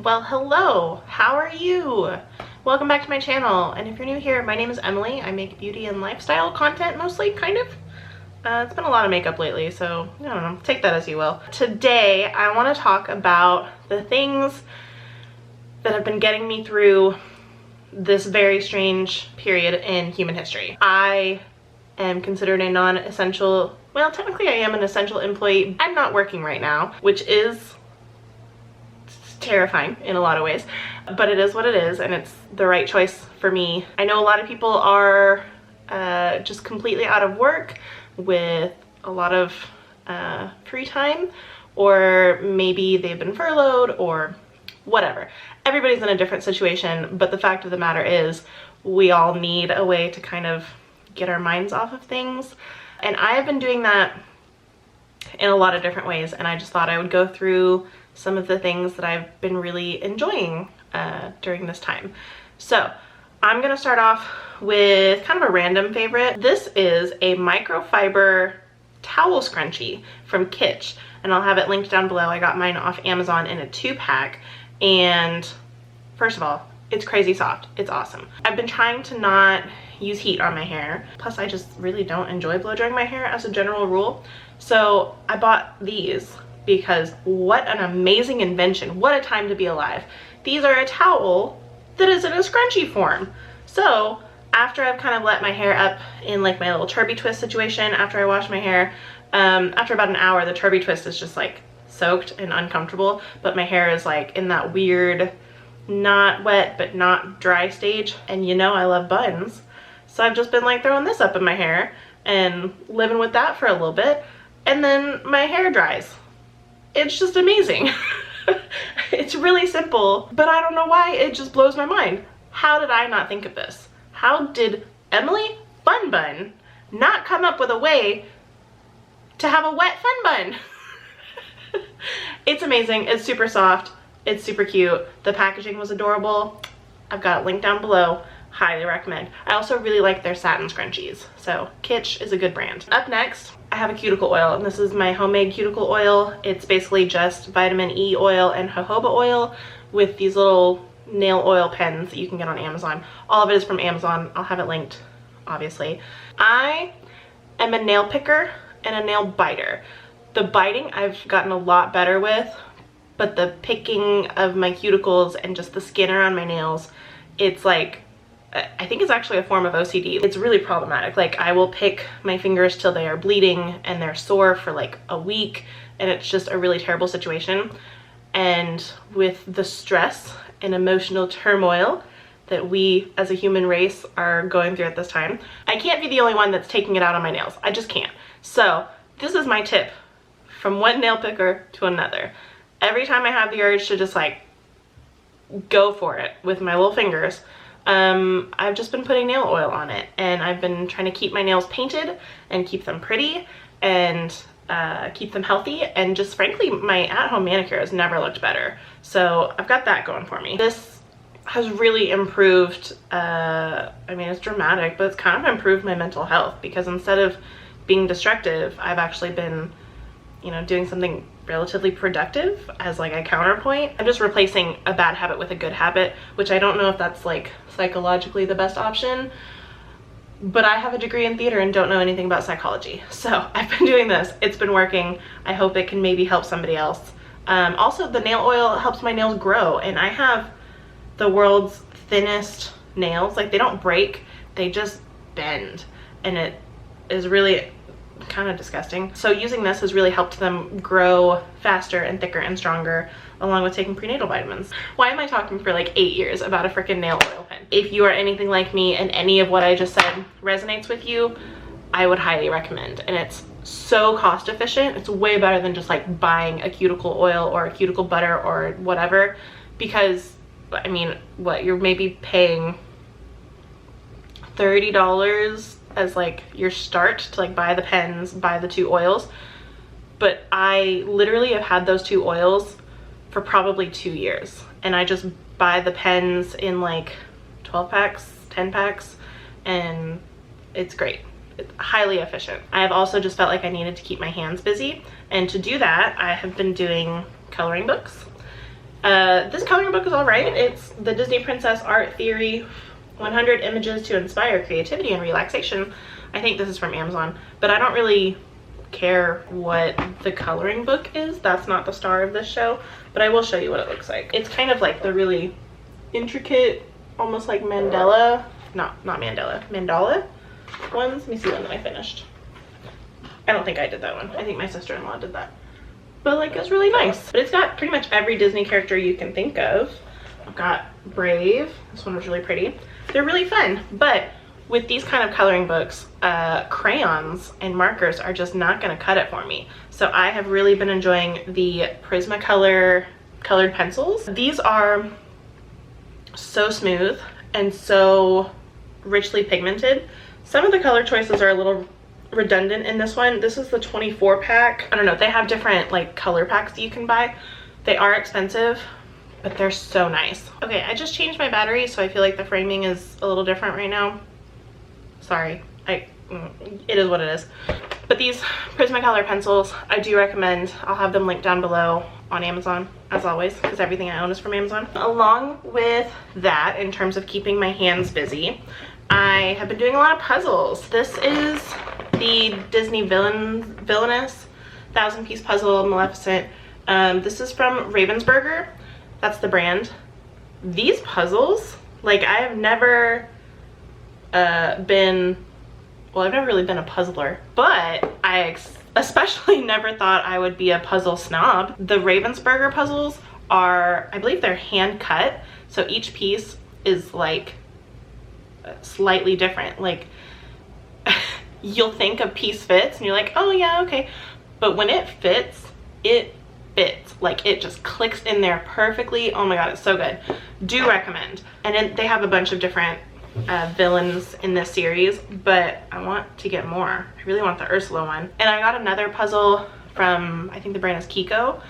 Well, hello, how are you? Welcome back to my channel, and if you're new here, my name is Emily. I make beauty and lifestyle content mostly, kind of. It's been a lot of makeup lately, so I don't know, take that as you will. Today, I want to talk about the things that have been getting me through this very strange period in human history. I am considered a non-essential, well, technically I am an essential employee. I'm not working right now, which is terrifying in a lot of ways, but it is what it is, and it's the right choice for me. I know a lot of people are just completely out of work with a lot of free time, or maybe they've been furloughed or whatever. Everybody's in a different situation, but the fact of the matter is we all need a way to kind of get our minds off of things, and I have been doing that in a lot of different ways, and I just thought I would go through some of the things that I've been really enjoying during this time. So I'm gonna start off with kind of a random favorite. This is a microfiber towel scrunchie from Kitsch, and I'll have it linked down below. I got mine off Amazon in a 2-pack, and first of all, it's crazy soft. It's awesome. I've been trying to not use heat on my hair. Plus, I just really don't enjoy blow drying my hair as a general rule. So I bought these because what an amazing invention. What a time to be alive. These are a towel that is in a scrunchie form. So after I've kind of let my hair up in like my little turby twist situation, after I wash my hair, after about an hour, the turby twist is just like soaked and uncomfortable, but my hair is like in that weird, not wet but not dry stage. And you know I love buns. So I've just been like throwing this up in my hair and living with that for a little bit, and then my hair dries. It's just amazing. It's really simple, but I don't know why it just blows my mind. How did I not think of this? How did Emily Fun Bun not come up with a way to have a wet fun bun? It's amazing. It's super soft. It's super cute. The packaging was adorable. I've got it linked down below. Highly recommend. I also really like their satin scrunchies, so Kitsch is a good brand. Up next, I have a cuticle oil, and this is my homemade cuticle oil. It's basically just vitamin E oil and jojoba oil with these little nail oil pens that you can get on Amazon. All of it is from Amazon. I'll have it linked, obviously. I am a nail picker and a nail biter. The biting I've gotten a lot better with, but the picking of my cuticles and just the skin around my nails, it's like, I think it's actually a form of OCD. It's really problematic. Like, I will pick my fingers till they are bleeding and they're sore for like a week, and it's just a really terrible situation. And with the stress and emotional turmoil that we as a human race are going through at this time, I can't be the only one that's taking it out on my nails. I just can't. So this is my tip from one nail picker to another. Every time I have the urge to just like go for it with my little fingers, I've just been putting nail oil on it, and I've been trying to keep my nails painted and keep them pretty and keep them healthy, and just frankly my at-home manicure has never looked better. So I've got that going for me. This has really improved, I mean, it's dramatic, but it's kind of improved my mental health, because instead of being destructive, I've actually been, you know, doing something relatively productive as like a counterpoint. I'm just replacing a bad habit with a good habit, which I don't know if that's like psychologically the best option, but I have a degree in theater and don't know anything about psychology. So I've been doing this. It's been working. I hope it can maybe help somebody else. Also, the nail oil helps my nails grow, and I have the world's thinnest nails. Like, they don't break, they just bend, and it is really kind of disgusting. So using this has really helped them grow faster and thicker and stronger, along with taking prenatal vitamins. Why am I talking for like 8 years about a freaking nail oil pen? If you are anything like me and any of what I just said resonates with you, I would highly recommend. And it's so cost efficient. It's way better than just like buying a cuticle oil or a cuticle butter or whatever, because I mean, what, you're maybe paying $30 as like your start to like buy the pens, buy the 2 oils. But I literally have had those 2 oils for probably 2 years, and I just buy the pens in like 12 packs, 10 packs, and it's great. It's highly efficient. I have also just felt like I needed to keep my hands busy, and to do that I have been doing coloring books. This coloring book is all right. It's the Disney Princess Art Theory 100 Images to Inspire Creativity and Relaxation. I think this is from Amazon, but I don't really care what the coloring book is. That's not the star of this show, but I will show you what it looks like. It's kind of like the really intricate, almost like mandala ones. Let me see one that I finished. I don't think I did that one. I think my sister-in-law did that. But like, it's really nice. But it's got pretty much every Disney character you can think of. I've got Brave. This one was really pretty. They're really fun. But with these kind of coloring books, crayons and markers are just not gonna cut it for me. So I have really been enjoying the Prismacolor colored pencils. These are so smooth and so richly pigmented. Some of the color choices are a little redundant in this one. This is the 24 pack. I don't know, they have different like color packs that you can buy. They are expensive, but they're so nice. Okay, I just changed my battery, so I feel like the framing is a little different right now. Sorry, it is what it is. But these Prismacolor pencils, I do recommend. I'll have them linked down below on Amazon, as always, because everything I own is from Amazon. Along with that, in terms of keeping my hands busy, I have been doing a lot of puzzles. This is the Disney Villainess 1000-piece puzzle, Maleficent. This is from Ravensburger. That's the brand. These puzzles, like, I have never I've never really been a puzzler, but I especially never thought I would be a puzzle snob. The Ravensburger puzzles are, I believe they're hand cut, so each piece is like slightly different. Like, you'll think a piece fits and you're like, oh yeah, okay, but when it fits, it fits. Like, it just clicks in there perfectly. Oh my god, it's so good. Do recommend. And then they have a bunch of different villains in this series, but I want to get more. I really want the Ursula one. And I got another puzzle from, I think the brand is Kiko,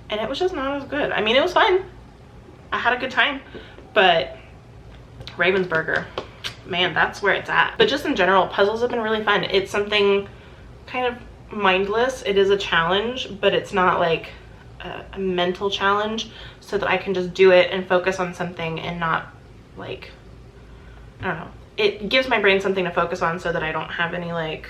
and it was just not as good. I mean, it was fun. I had a good time, but Ravensburger, man, that's where it's at. But just in general, puzzles have been really fun. It's something kind of mindless. It is a challenge, but it's not like a mental challenge, so that I can just do it and focus on something and not like, I don't know. It gives my brain something to focus on so that I don't have any like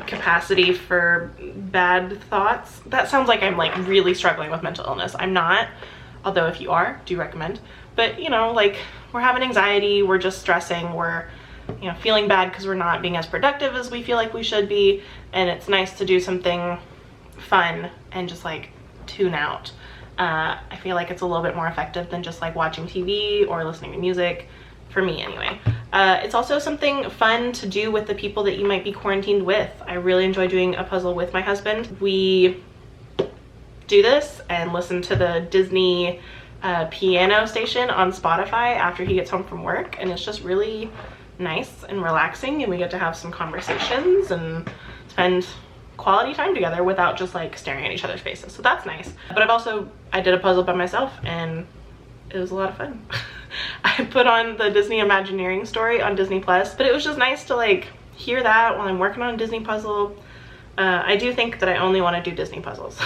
capacity for bad thoughts. That sounds like I'm like really struggling with mental illness. I'm not, although if you are, do recommend. But you know, like, we're having anxiety, we're just stressing, we're, you know, feeling bad because we're not being as productive as we feel like we should be, and it's nice to do something fun and just like tune out. I feel like it's a little bit more effective than just like watching TV or listening to music, for me anyway. It's also something fun to do with the people that you might be quarantined with. I really enjoy doing a puzzle with my husband. We do this and listen to the Disney piano station on Spotify after he gets home from work, and it's just really nice and relaxing, and we get to have some conversations and spend quality time together without just like staring at each other's faces. So that's nice. But I did a puzzle by myself and it was a lot of fun. I put on the Disney Imagineering story on Disney Plus, but it was just nice to like hear that while I'm working on a Disney puzzle. I do think that I only want to do Disney puzzles.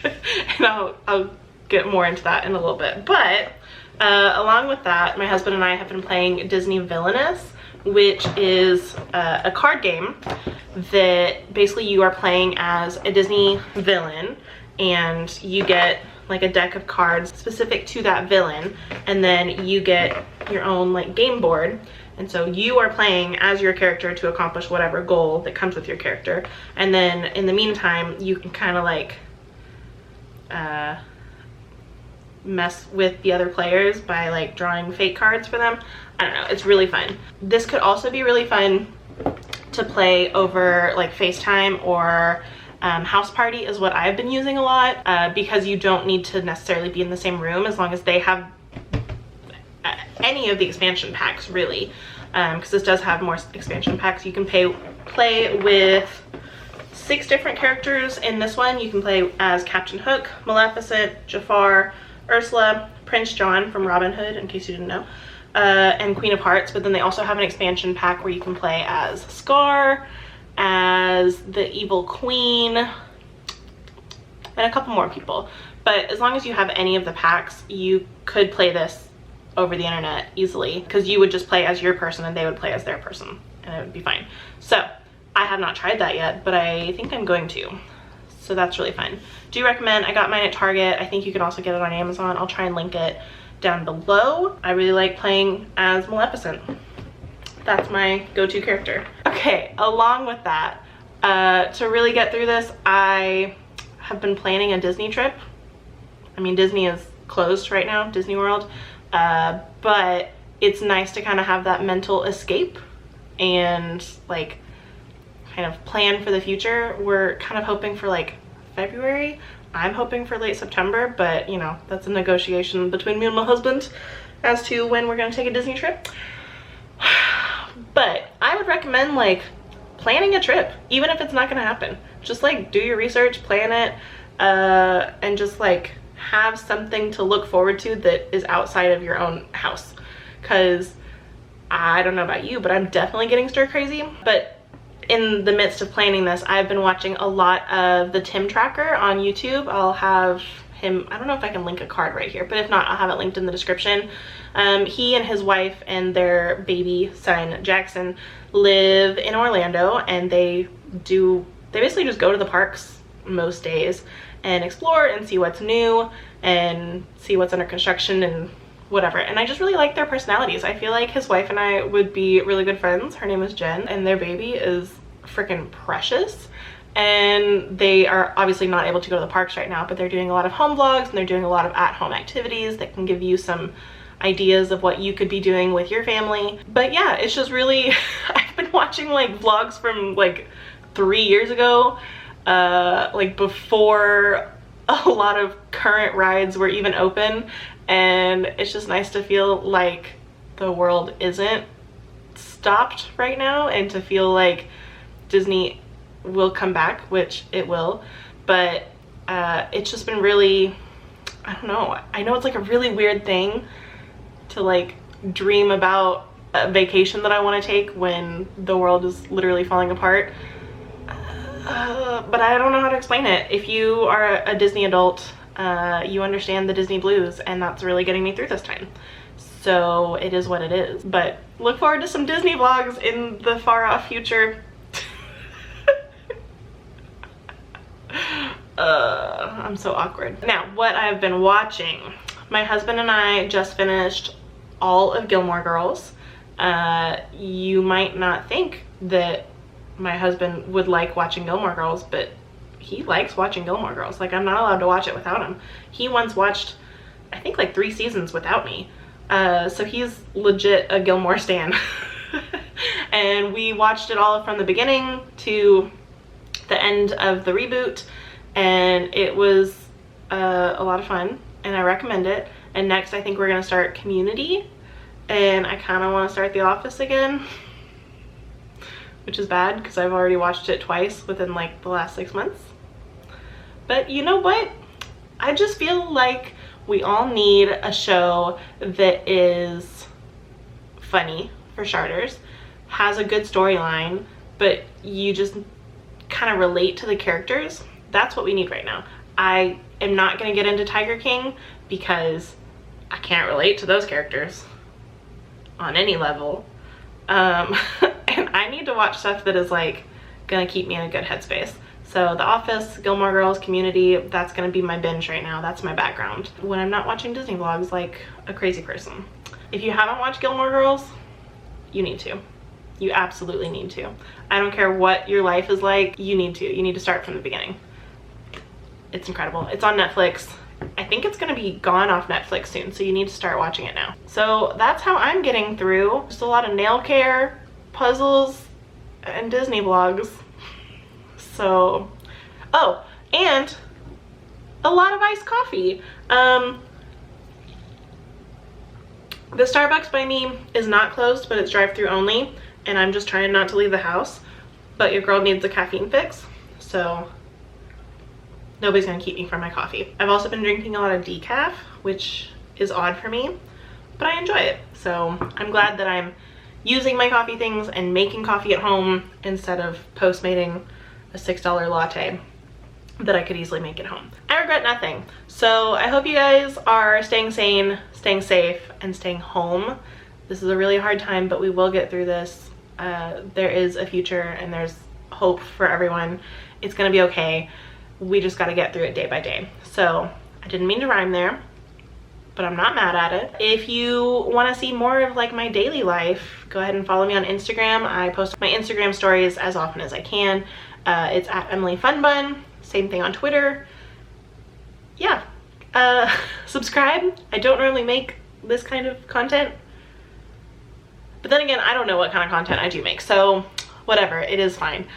And I'll get more into that in a little bit. But along with that, my husband and I have been playing Disney Villainess, which is a card game that basically you are playing as a Disney villain, and you get like a deck of cards specific to that villain, and then you get your own like game board, and so you are playing as your character to accomplish whatever goal that comes with your character. And then in the meantime, you can kind of like mess with the other players by like drawing fake cards for them. I don't know, it's really fun. This could also be really fun to play over like FaceTime or House Party is what I've been using a lot, because you don't need to necessarily be in the same room as long as they have any of the expansion packs, really, because this does have more expansion packs. You can play with 6 different characters in this one. You can play as Captain Hook, Maleficent, Jafar, Ursula, Prince John from Robin Hood, in case you didn't know, and Queen of Hearts. But then they also have an expansion pack where you can play as Scar, as the Evil Queen, and a couple more people. But as long as you have any of the packs, you could play this over the internet easily, because you would just play as your person and they would play as their person, and it would be fine. So I have not tried that yet, but I think I'm going to. So that's really fun. Do recommend. I got mine at Target. I think you can also get it on Amazon. I'll try and link it down below. I really like playing as Maleficent. That's my go-to character. Okay, along with that, to really get through this, I have been planning a Disney trip. I mean, Disney is closed right now, Disney World, but it's nice to kind of have that mental escape and like kind of plan for the future. We're kind of hoping for like February. I'm hoping for late September, but you know, that's a negotiation between me and my husband as to when we're gonna take a Disney trip. But I would recommend like planning a trip, even if it's not gonna happen. Just like do your research, plan it, and just like have something to look forward to that is outside of your own house. Cause I don't know about you, but I'm definitely getting stir crazy. But in the midst of planning this, I've been watching a lot of the Tim Tracker on YouTube. I'll have him, I don't know if I can link a card right here, but if not, I'll have it linked in the description. He and his wife and their baby son, Jackson, live in Orlando, and they basically just go to the parks most days and explore and see what's new and see what's under construction and whatever. And I just really like their personalities. I feel like his wife and I would be really good friends. Her name is Jen, and their baby is freaking precious. And they are obviously not able to go to the parks right now, but they're doing a lot of home vlogs and they're doing a lot of at-home activities that can give you some ideas of what you could be doing with your family. But yeah, it's just really, I've been watching like vlogs from like 3 years ago, like before a lot of current rides were even open, and it's just nice to feel like the world isn't stopped right now, and to feel like Disney will come back, which it will. But it's just been really, I don't know, I know it's like a really weird thing to like dream about a vacation that I want to take when the world is literally falling apart. But I don't know how to explain it. If you are a Disney adult, you understand the Disney blues, and that's really getting me through this time. So it is what it is. But look forward to some Disney vlogs in the far off future. I'm so awkward. Now, what I've been watching. My husband and I just finished all of Gilmore Girls. You might not think that my husband would like watching Gilmore Girls, but he likes watching Gilmore Girls. Like, I'm not allowed to watch it without him. He once watched, I think, like 3 seasons without me. So he's legit a Gilmore stan. And we watched it all from the beginning to the end of the reboot, and it was a lot of fun, and I recommend it. And next I think we're gonna start Community, and I kind of want to start The Office again, which is bad because I've already watched it twice within like the last 6 months. But you know what? I just feel like we all need a show that is funny, for starters, has a good storyline, but you just kind of relate to the characters. That's what we need right now. I am not going to get into Tiger King because I can't relate to those characters on any level. And I need to watch stuff that is like gonna keep me in a good headspace. So The Office, Gilmore Girls, Community, that's gonna be my binge right now. That's my background when I'm not watching Disney vlogs like a crazy person. If you haven't watched Gilmore Girls, you need to. You absolutely need to. I don't care what your life is like, you need to. You need to start from the beginning. It's incredible. It's on Netflix. I think it's gonna be gone off Netflix soon, so you need to start watching it now. So that's how I'm getting through. Just a lot of nail care, puzzles, and Disney vlogs. So, oh, and a lot of iced coffee. The Starbucks by me is not closed, but it's drive-through only, and I'm just trying not to leave the house. But your girl needs a caffeine fix, so nobody's gonna keep me from my coffee. I've also been drinking a lot of decaf, which is odd for me, but I enjoy it. So I'm glad that I'm using my coffee things and making coffee at home instead of Postmating a $6 latte that I could easily make it home. I regret nothing. So I hope you guys are staying sane, staying safe, and staying home. This is a really hard time, but we will get through this. There is a future and there's hope for everyone. It's gonna be okay. We just gotta get through it day by day. So I didn't mean to rhyme there, but I'm not mad at it. If you wanna see more of like my daily life, go ahead and follow me on Instagram. I post my Instagram stories as often as I can. It's at Emily Funbun. Same thing on Twitter. Yeah, subscribe. I don't normally make this kind of content, but then again, I don't know what kind of content I do make, so whatever, it is fine.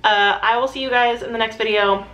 I will see you guys in the next video.